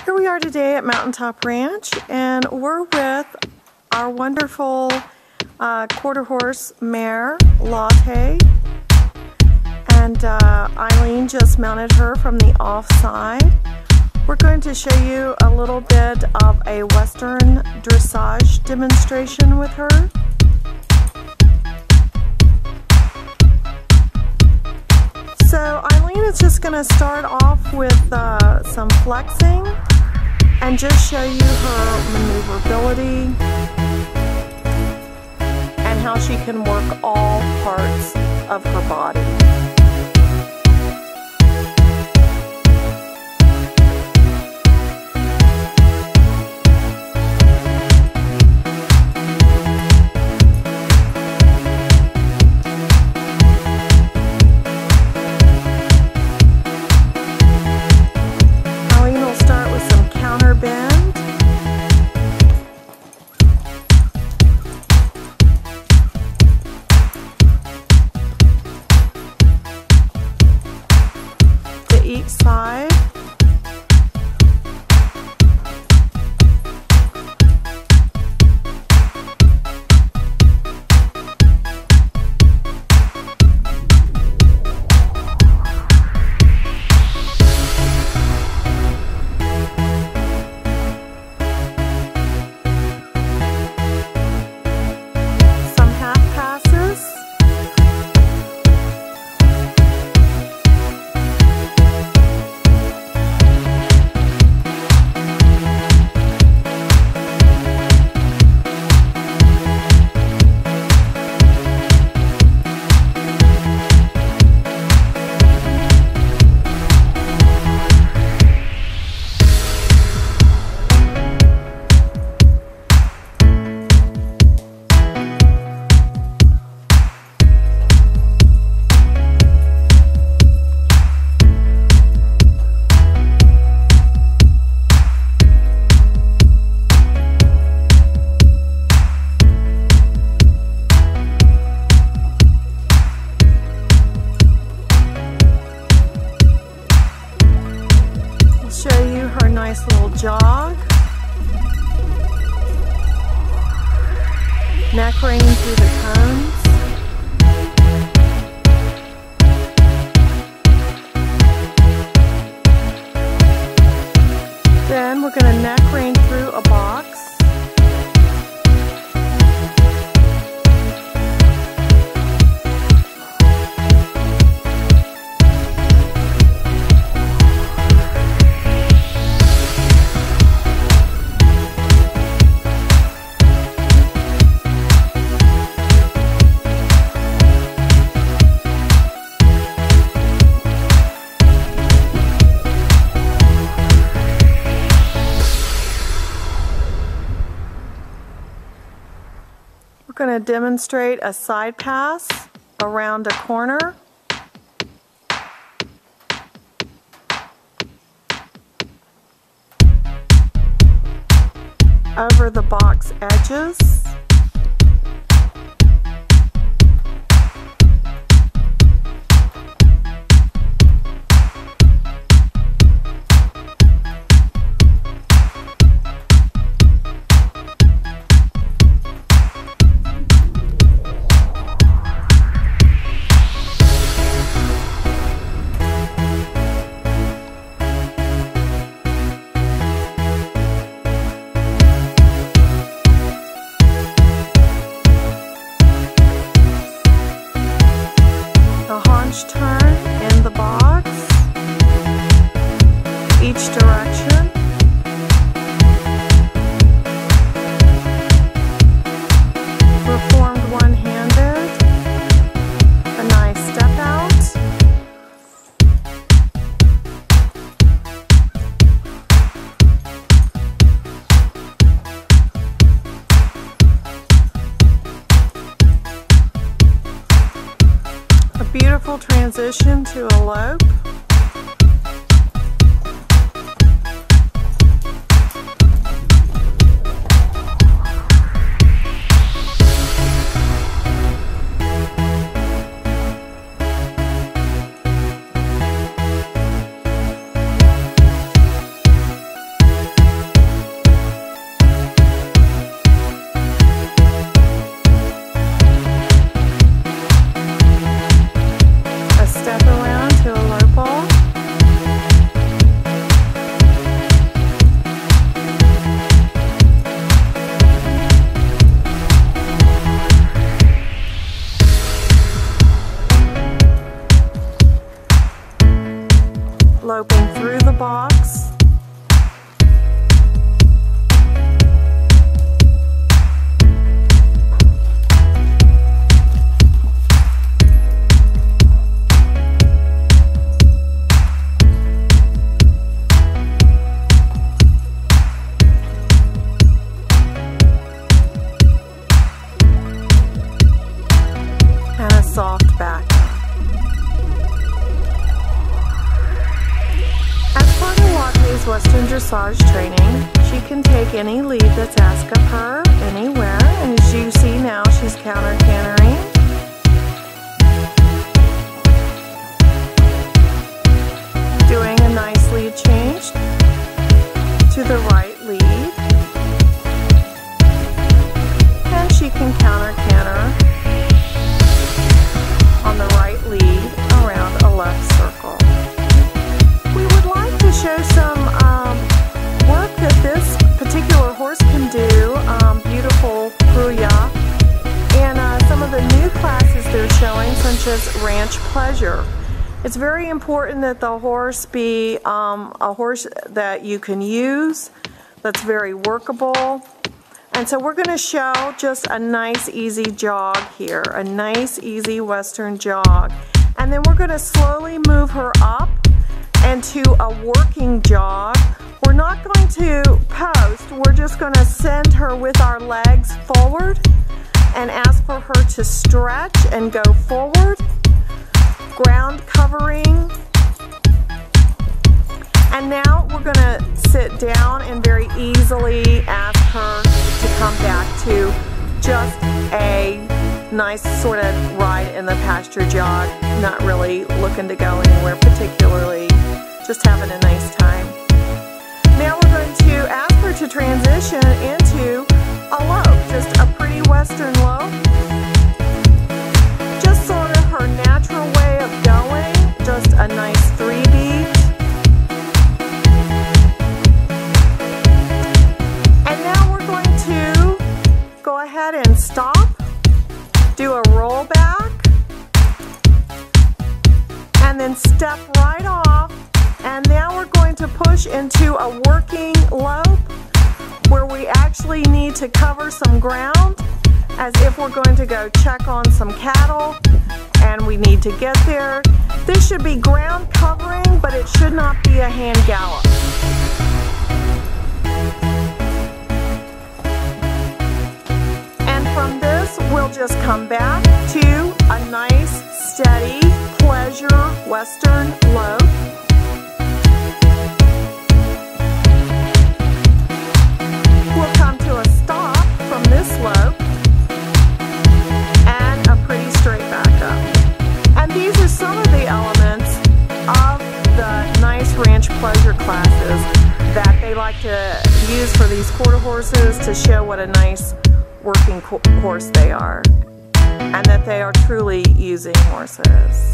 Here we are today at Mountaintop Ranch, and we're with our wonderful quarter horse mare, Latte. And Eileen just mounted her from the offside. We're going to show you a little bit of a Western dressage demonstration with her. So Eileen is just going to start off with some flexing and just show you her maneuverability and how she can work all parts of her body. Each side. Some half passes. Show you her nice little jog. Neck rein through the cones. Then we're going to neck rein through a box. We're going to demonstrate a side pass around a corner. Over the box edges. Turn in the box, each direction. Performed one-handed, a nice step out. Beautiful transition to a lope. Western Dressage training. She can take any lead that's asked of her anywhere, and as you see now, she's counter-cantering. Doing a nice lead change to the right lead, and she can counter-canter on the right lead around a left circle. We would like to show some work that this particular horse can do, beautiful Pruya, and some of the new classes they're showing, such as Ranch Pleasure. It's very important that the horse be a horse that you can use, that's very workable. And so we're going to show just a nice easy jog here, a nice easy Western jog. And then we're going to slowly move her up into a working jog. We're not going to post, we're just going to send her with our legs forward and ask for her to stretch and go forward. Ground covering. And now we're going to sit down and very easily ask her to come back to just a nice sort of ride in the pasture jog, not really looking to go anywhere particularly, just having a nice time. Now we're going to ask her to transition into a lope, just a pretty Western lope, just sort of her natural way of going, just a nice 3-beat. Go ahead and stop, do a roll back, and then step right off, and now we're going to push into a working lope where we actually need to cover some ground as if we're going to go check on some cattle and we need to get there. This should be ground covering, but it should not be a hand gallop. From this, we'll just come back to a nice, steady, pleasure Western lope. We'll come to a stop from this lope and a pretty straight back up. And these are some of the elements of the nice ranch pleasure classes that they like to use for these quarter horses to show what a nice working horse they are, and that they are truly using horses.